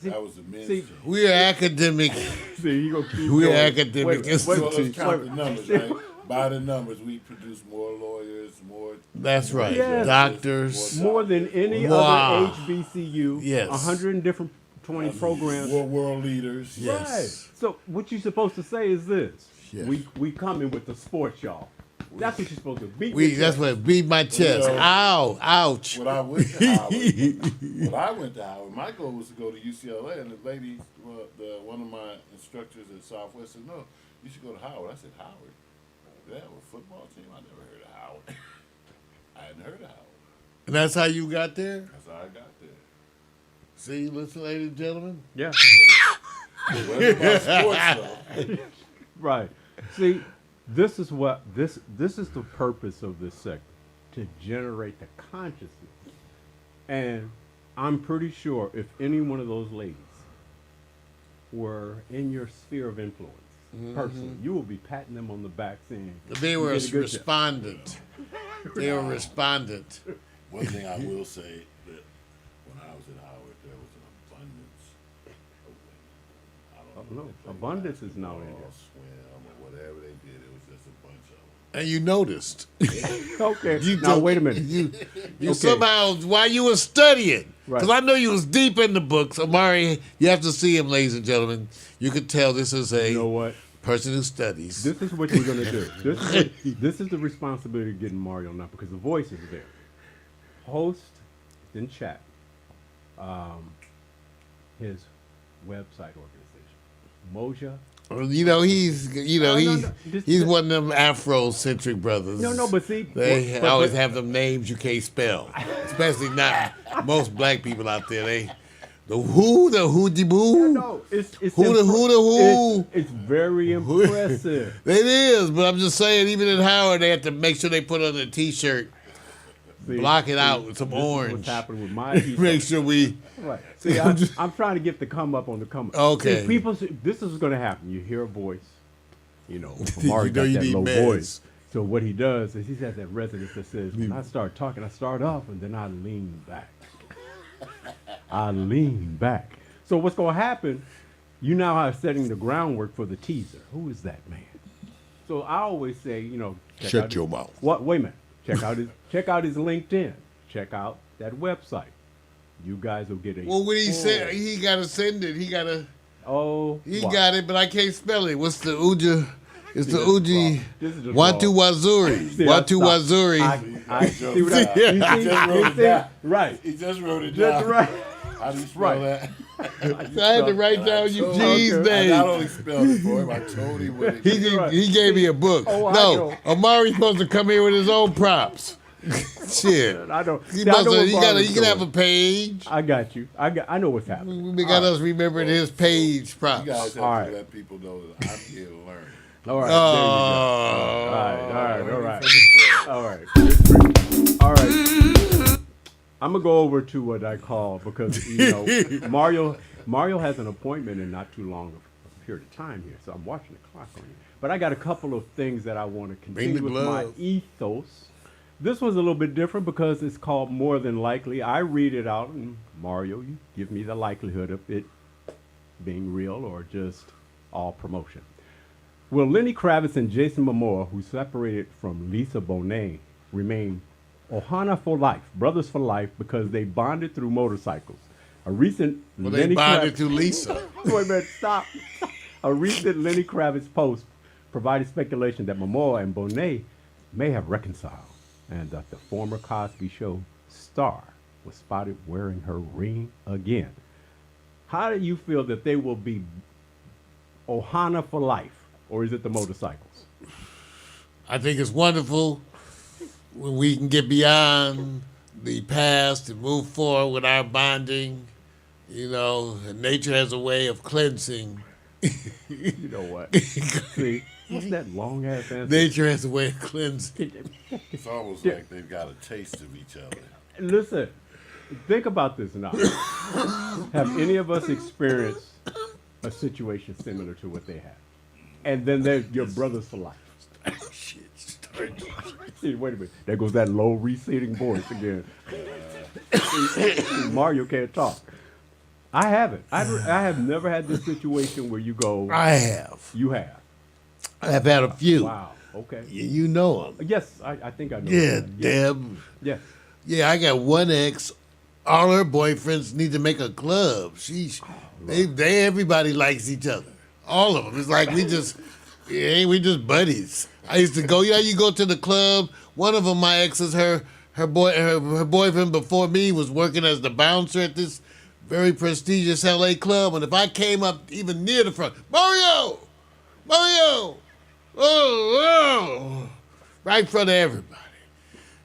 That was the men's see, team. We are academic. See, you gonna keep We are going. academic Wait, wait, So institution. let's count the numbers, right? By the numbers, we produce more lawyers, more. That's right. Yes. Doctors. more than any Wow. other HBCU. Yes. 100 different 20 programs. More world leaders. Yes. Right. So what you're supposed to say is this: Yes. we coming with the sports, y'all. That's what you're supposed to beat. That's what beat my chest. You know, Ow! Ouch! When I went to Howard, my goal was to go to UCLA, and the lady, one of my instructors at Southwest said, "No, you should go to Howard." I said, "Howard? They have a football team? I never heard of Howard. I hadn't heard of Howard. And that's how you got there. That's how I got there. See, listen, ladies and gentlemen. Yeah. It wasn't about sports, though. Right. See, this is the purpose of this segment, to generate the consciousness. And I'm pretty sure if any one of those ladies were in your sphere of influence, personally, you will be patting them on the back saying They were "You a did a good job." respondent. They were a respondent. One thing I will say that when I was at Howard, there was an abundance of women. I don't know. no, if they abundance played is not in basketball, there. Swim or whatever they did. It was just a bunch of them. And you noticed. Okay. You Now don't- wait a minute. You Okay. somehow, while you were studying, because Right. I know you was deep in the books. Amari, you have to see him, ladies and gentlemen. You could tell this is a You know what? person who studies. This is what we're gonna do. This is the responsibility of getting Mario now because the voice is there. Host, then chat. His website organization, Moja. You know, he's no. he's one of them Afrocentric brothers. No, but see, They but- always but- have them names you can't spell, especially not most black people out there. The hooty boo. No, it's Who the who? It's very impressive. It is, but I'm just saying, even in Howard, they have to make sure they put on a T-shirt. See, block it out with some this is orange. what's happening with my ethos. Make sure we. Right. See, I'm trying to get the come up on the come up. Okay. See, people, this is going to happen. You hear a voice, you know, You Amari know got you that need low meds. voice. So what he does is he has that resonance that says, when I start talking, I start off and then I lean back. I lean back. So what's going to happen, you now are setting the groundwork for the teaser. Who is that man? So I always say, you know, Shut out your his, mouth. What? Wait a minute. Check out his LinkedIn. Check out that website. You guys will get a. Well, when he full- said he gotta send it, he wow. got it, but I can't spell it. What's the Uja? It's See, the this is Uji. wrong. This is just Watu wrong. Wazuri. See, Watu stop. Wazuri. I see what I, Yeah. you see, Just wrote you it see? down. Right. He just wrote it That's down. right. How do you spell Right. that? So I had to write down Eugene's Okay. I not name. only spelled it for him, I told him what it He, Right. he gave me a book. Oh, I No, know. Amari's supposed to come here with his own props. Shit. I don't. He, see, I know what he Marlon's can have a doing. page. I got you. I know what's happening. We got us remembering his page You props. guys have All to right. let people know that I'm here to learn. All right. Oh. There you go. All right. All right. I'm gonna go over to what I call, because you know Mario has an appointment in not too long of a period of time here, so I'm watching the clock on you. But I got a couple of things that I want to Bring the continue with my glove. ethos. This one's a little bit different because it's called More Than Likely. I read it out, and Mario, you give me the likelihood of it being real or just all promotion. Will Lenny Kravitz and Jason Momoa, who separated from Lisa Bonet, remain Ohana for life, brothers for life, because they bonded through motorcycles? A recent Well, they bonded to Lisa. Wait a minute, stop. A recent Lenny Kravitz post provided speculation that Momoa and Bonet may have reconciled, and that the former Cosby Show star was spotted wearing her ring again. How do you feel that they will be Ohana for life, or is it the motorcycles? I think it's wonderful when we can get beyond the past and move forward with our bonding. You know, nature has a way of cleansing. You know what? See, what's that long ass answer? Nature has a way of cleansing. It's almost like they've got a taste of each other. Listen, think about this now. Have any of us experienced a situation similar to what they had? And then they're your brothers for life. Shit, start. See, wait a minute. There goes that low receding voice again. Mario can't talk. I haven't. I have never had this situation where you go, I have. you have. I have had a few. Wow. Okay. You know them. Yes, I think I know. Yeah, that. Deb. Yes. Yeah, I got one ex. All her boyfriends need to make a club. They everybody likes each other. All of them. It's like we just we buddies. I used to go. Yeah, you go to the club. One of them, my exes, her boyfriend before me was working as the bouncer at this very prestigious LA club. And if I came up even near the front, Mario, oh, right in front of everybody.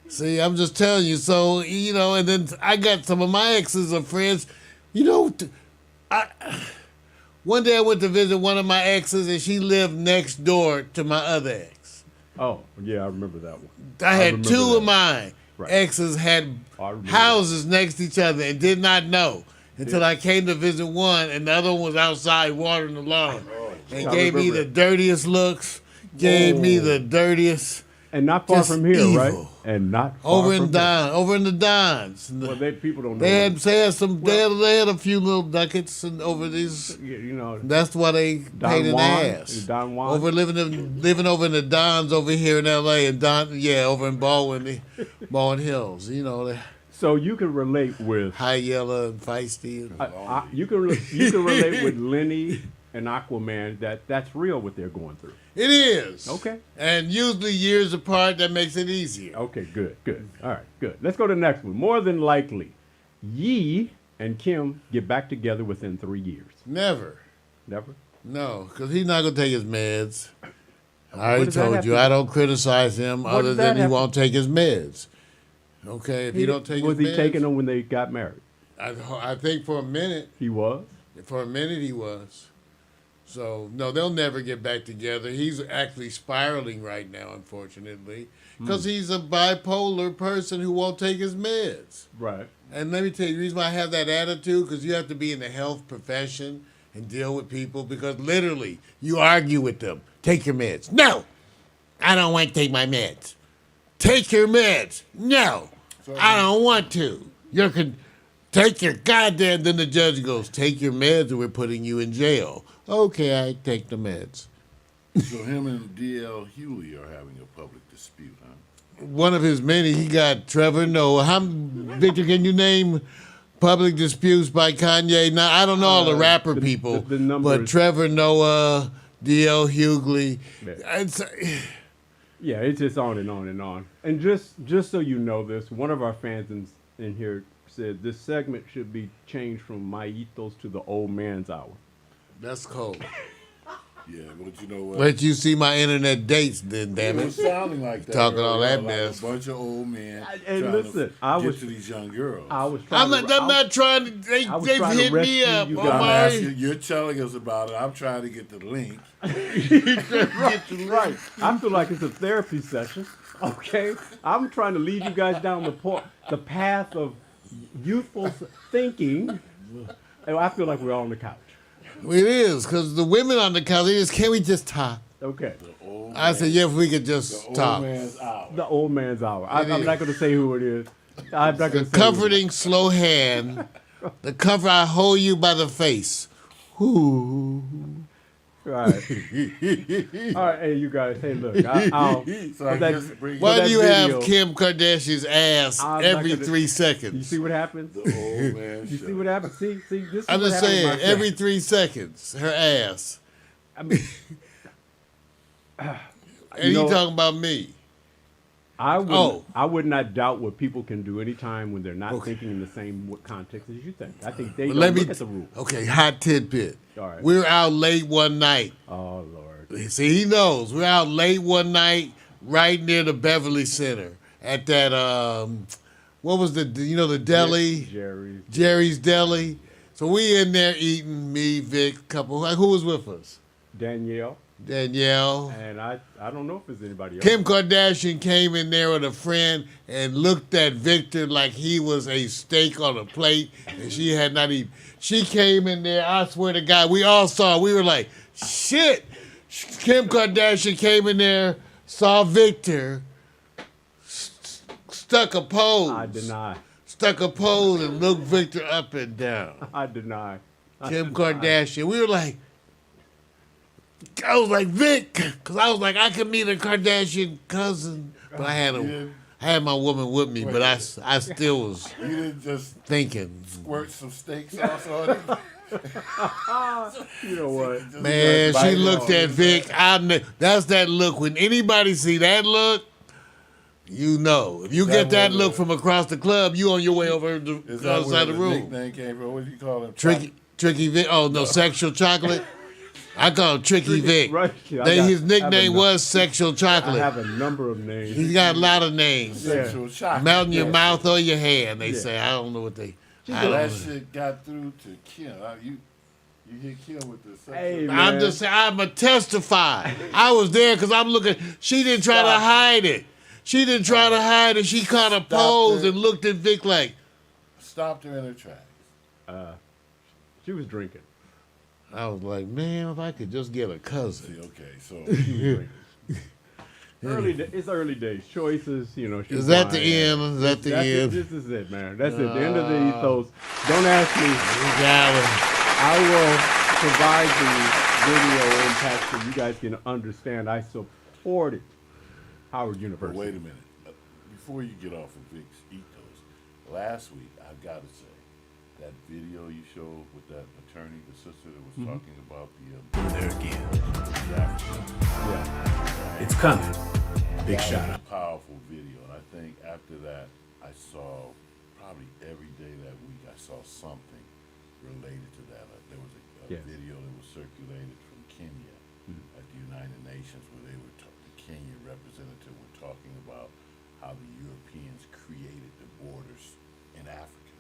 See, I'm just telling you. So, you know, and then I got some of my exes or friends. You know, one day I went to visit one of my exes, and she lived next door to my other ex. Oh, yeah, I remember that one. I had remember two that. of mine Right. exes had I remember houses next to each other and did not know until I came to visit one, and the other one was outside watering the lawn and I gave me remember the it. dirtiest looks, gave me the dirtiest. And not far Just from here, right? evil. And not far Over from in over in the Dons. Well, people don't know. They had some. They had a few little ducats and over these. you know, That's why they paid in the Juan, ass. Don Juan. Over living over in the Dons over here in L.A. and over in Baldwin Hills. You know, the so you can relate with high yellow and feisty. you can relate with Lenny and Aquaman. That's real what they're going through. It is. Okay. And usually years apart, that makes it easier. Okay, good. All right, good. Let's go to the next one. More than likely, Yee and Kim get back together within 3 years. Never. Never? No, because he's not going to take his meds. I What already does that told have you. to- I don't criticize him What other does that than he have to- won't take his meds. Okay, if he don't take was his he meds. taking them when they got married? I think for a minute He was. he was. So no, they'll never get back together. He's actually spiraling right now, unfortunately, because he's a bipolar person who won't take his meds. Right. And let me tell you, the reason why I have that attitude, because you have to be in the health profession and deal with people, because literally, you argue with them. Take your meds. No, I don't want to take my meds. Take your meds. No, I don't want to. Take your goddamn. Then the judge goes, take your meds or we're putting you in jail. Okay, I take the meds. So him and D.L. Hughley are having a public dispute, huh? One of his many, he got Trevor Noah. Victor, can you name public disputes by Kanye? Now, I don't know all the rapper people, the numbers. but Trevor Noah, D.L. Hughley. Yeah. It's, Yeah, it's just on and on and on. And just so you know this, one of our fans in here said this segment should be changed from My Ethos to the Old Man's Hour. that's cold. Yeah, but you know what? Let you see my internet dates then, damn It it. was sounding like that. Talking all earlier, that like mess. A bunch of old men And trying listen, to I get was- to these young girls. I was trying I'm not trying to. I was They've trying to hit me rescue up, you I'm guys. Omari. asking, you're telling us about it. I'm trying to get the link. right. I feel like it's a therapy session. Okay, I'm trying to lead you guys down the path of youthful thinking, and I feel like we're all on the couch. It is, because the women on the couch, they just, can we just talk? Okay, Old I said, yeah, if we could the just old talk. man's hour. the Old Man's Hour. I'm is. not going to say who it is. I'm not going The to say who it is. comforting slow hand, the comfort I hold you by the face. Ooh. Right. All right, hey, you guys. Hey, look. I'll, So I that- guess bring Why that do you video- have Kim Kardashian's ass I'm not every gonna- 3 you seconds? see what happens? the old man You show. see what happens? See, this is I'm what just happens with saying, my every friends. 3 seconds, her ass. I mean, And You know- he talking about me. I would, Oh. I would not doubt what people can do anytime when they're not Okay. thinking in the same context as you think. I think they But don't let me. look at the rules. Okay, hot tidbit. All right. We were out late one night. Oh Lord. See, he knows. We're out late one night, right near the Beverly Center, at that what was the deli, Jerry. Jerry's Deli. So we in there eating. Me, Vic, couple. Who was with us? Danielle. Danielle. And I don't know if there's anybody else. Kim Kardashian came in there with a friend and looked at Victor like he was a steak on a plate, and she had not eaten. She came in there, I swear to God, we all saw. We were like, shit. Kim Kardashian came in there, saw Victor, stuck a pose. I deny. Stuck a pose and looked Victor up and down. I deny. Kim Kardashian. We were like, I was like, Vic, because I was like, I could meet a Kardashian cousin, but I had my woman with me, but I still was You didn't just thinking, squirt some steak sauce on it. You know what? Just man, bite she it looked off. at Vic. That's that look. When anybody see that look, you know. If you That get that was look a- from across the club, you on your way over to Is the that other where side of the room. nickname came from? What do you call him? Tricky Vic. Oh no, Sexual Chocolate. I call him Tricky Vic. Right. I His have nickname a- was Sexual I Chocolate. have a number of names. He's got a lot of names. Sexual chocolate. Melt in your Yeah. mouth or your hand. They Yeah. say. I don't know what they. I So don't that know. shit got through to Kim. You hit Kim with the sexual. Hey, man. I'm just saying. I'm a testify. I was there because I'm looking. She didn't try to hide it. She didn't try to hide it. She caught a pose it. and looked at Vic like. Stopped her in her tracks. She was drinking. I was like, man, if I could just get a cousin. See, okay, so It's early days. Choices, you know. Is that the end? Is that the That's it. end? This is it, man. That's it. The end of the ethos. Don't ask me. We got it. I will provide the video impact so you guys can understand. I supported Howard but University. wait a minute. Before you get off of Vic's ethos, last week I've got to say that video you showed with that attorney, the sister that was talking about There again. the African. Yeah. It's coming. Big That shout was out. a powerful video, and I think after that, I saw probably every day that week. I saw something related to that. There was a Yes. video that was circulated from Kenya at the United Nations, where they were the Kenya representative were talking about how the Europeans created the borders in Africa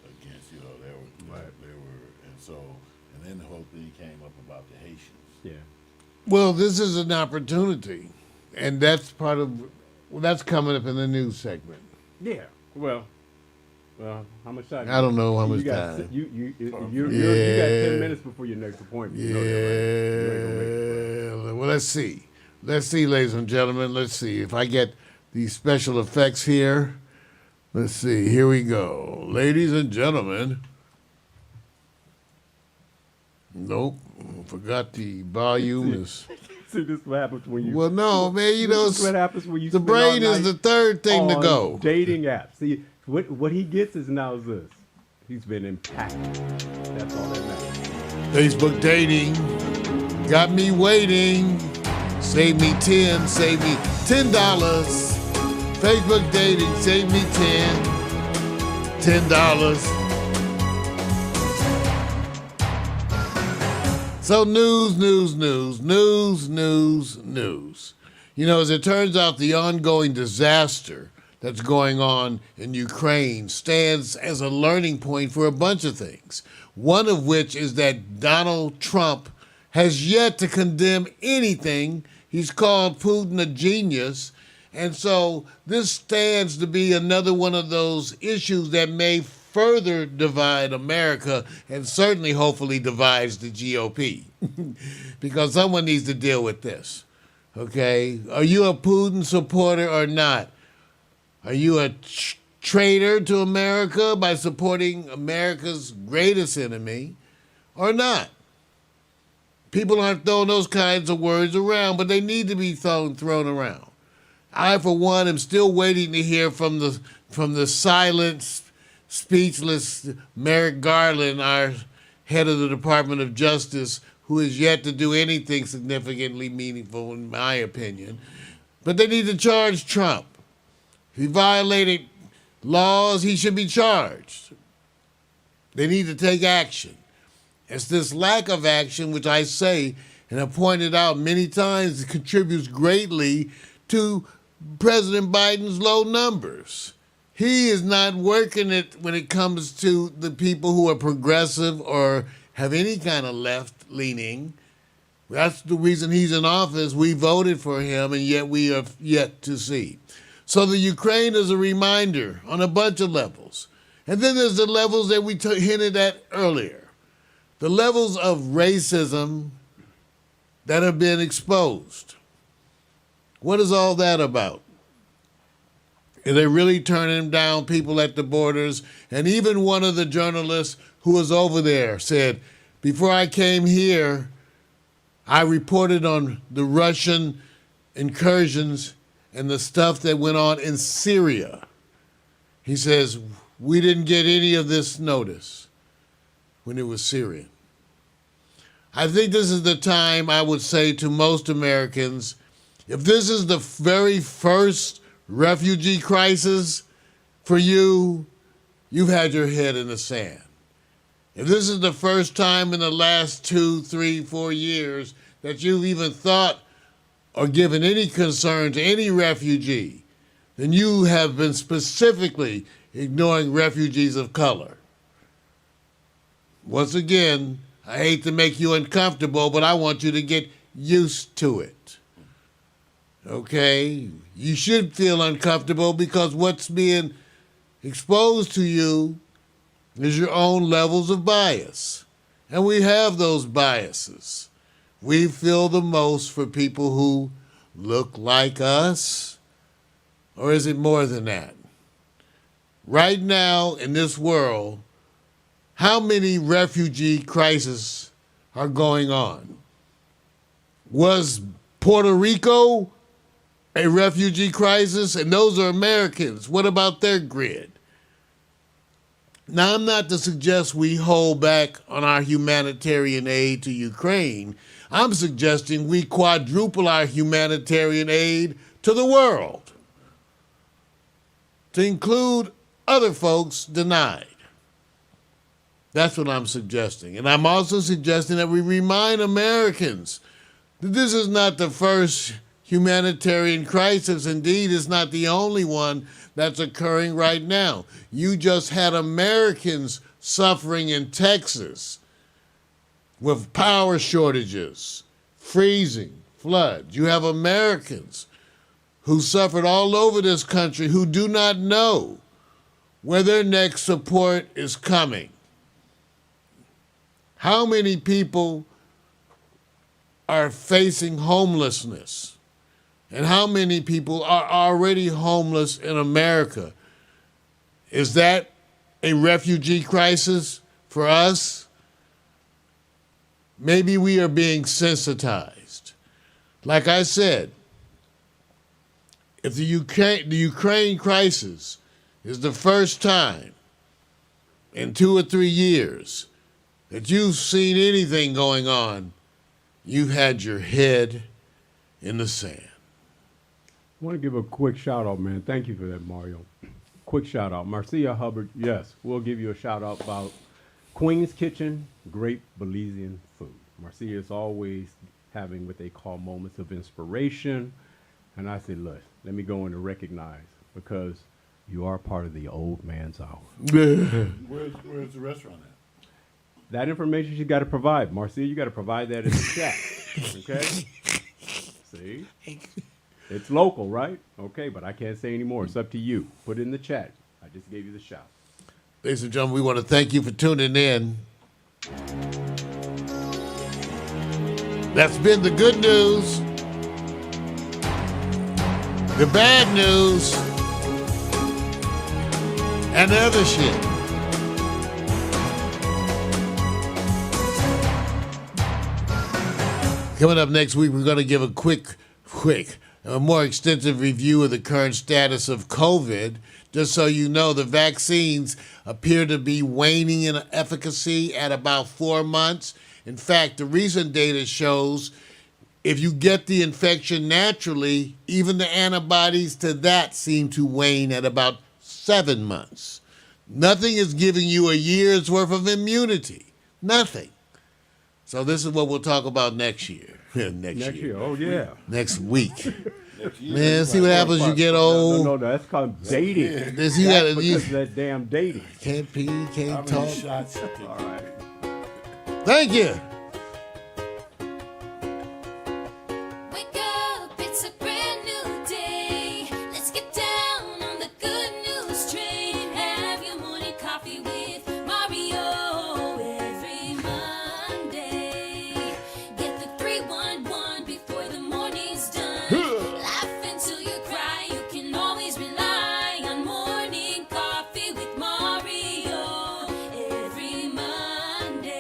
against, they were, and so And then the whole thing came up about the Haitians. Yeah. Well, this is an opportunity, and that's part of. Well, that's coming up in the news segment. Yeah. Well, how much time? I don't know how much you got, time. You got 10 minutes before your next appointment. Yeah. You know that, right? You ain't gonna make it. Well, let's see. Let's see, ladies and gentlemen. Let's see if I get these special effects here. Let's see. Here we go, ladies and gentlemen. Nope, forgot the volume is. See, this is what happens when you. Well, no, man. You know, This is what happens when you. the spend brain all is the night third thing to on go. Dating apps. See, what he gets is now this. He's been impacted. That's all that matters. Facebook dating got me waiting. Save me 10, save me $10. Facebook dating, save me $10. So news. You know, as it turns out, the ongoing disaster that's going on in Ukraine stands as a learning point for a bunch of things. One of which is that Donald Trump has yet to condemn anything. He's called Putin a genius. And so this stands to be another one of those issues that may further divide America and certainly hopefully divides the GOP because someone needs to deal with this. Okay? Are you a Putin supporter or not? Are you a traitor to America by supporting America's greatest enemy or not? People aren't throwing those kinds of words around, but they need to be thrown around. I, for one, am still waiting to hear from the silent, speechless Merrick Garland, our head of the Department of Justice, who has yet to do anything significantly meaningful, in my opinion. But they need to charge Trump. If he violated laws, he should be charged. They need to take action. It's this lack of action, which I say and have pointed out many times, contributes greatly to President Biden's low numbers. He is not working it when it comes to the people who are progressive or have any kind of left-leaning. That's the reason he's in office. We voted for him, and yet we are yet to see. So the Ukraine is a reminder on a bunch of levels. And then there's the levels that we hinted at earlier. The levels of racism that have been exposed. What is all that about? Are they really turning down people at the borders? And even one of the journalists who was over there said, before I came here, I reported on the Russian incursions and the stuff that went on in Syria. He says, we didn't get any of this notice when it was Syrian. I think this is the time I would say to most Americans, if this is the very first refugee crisis for you, you've had your head in the sand. If this is the first time in the last 2, 3, 4 years that you've even thought or given any concern to any refugee, then you have been specifically ignoring refugees of color. Once again, I hate to make you uncomfortable, but I want you to get used to it. Okay? You should feel uncomfortable because what's being exposed to you is your own levels of bias. And we have those biases. We feel the most for people who look like us, or is it more than that? Right now in this world, how many refugee crises are going on? Was Puerto Rico a refugee crisis? And those are Americans. What about their grid? Now, I'm not to suggest we hold back on our humanitarian aid to Ukraine. I'm suggesting we quadruple our humanitarian aid to the world, to include other folks denied. That's what I'm suggesting. And I'm also suggesting that we remind Americans that this is not the first humanitarian crisis. Indeed, it's not the only one that's occurring right now. You just had Americans suffering in Texas with power shortages, freezing, floods. You have Americans who suffered all over this country who do not know where their next support is coming. How many people are facing homelessness? And how many people are already homeless in America? Is that a refugee crisis for us? Maybe we are being sensitized. Like I said, if the Ukraine crisis is the first time in 2 or 3 years that you've seen anything going on, you've had your head in the sand. I want to give a quick shout out, man. Thank you for that, Mario. Quick shout out. Marcia Hubbard, yes, we'll give you a shout out about Queen's Kitchen, great Belizean food. Marcia is always having what they call moments of inspiration. And I said, look, let me go in and recognize, because you are part of the old man's hour. Where's the restaurant at? That information you got to provide. Marcia, you got to provide that in the chat. Okay? See? It's local, right? Okay, but I can't say anymore. It's up to you. Put it in the chat. I just gave you the shout. Ladies and gentlemen, we want to thank you for tuning in. That's been the good news, the bad news, and the other shit. Coming up next week, we're going to give a more extensive review of the current status of COVID. Just so you know, the vaccines appear to be waning in efficacy at about 4 months. In fact, the recent data shows if you get the infection naturally, even the antibodies to that seem to wane at about 7 months. Nothing is giving you a year's worth of immunity. Nothing. So this is what we'll talk about next year. Next year. Oh, yeah. Next week. Next year. Man, see what happens. You get old. No, that's called dating. This, you gotta, Because of that damn dating. can't pee, How can't many talk. shots you take? All right. Thank you. Wake up, it's a brand new day. Let's get down on the good news train. Have your morning coffee with Mario every Monday. Get the 311 before the morning's done. Laugh until you cry. You can always rely on morning coffee with Mario every Monday.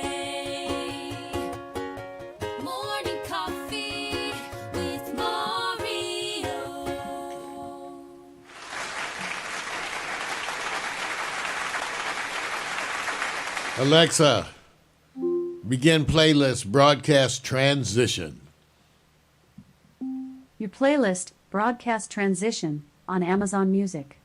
Morning coffee with Mario. Alexa, begin playlist broadcast transition. Your playlist, Broadcast Transition, on Amazon Music.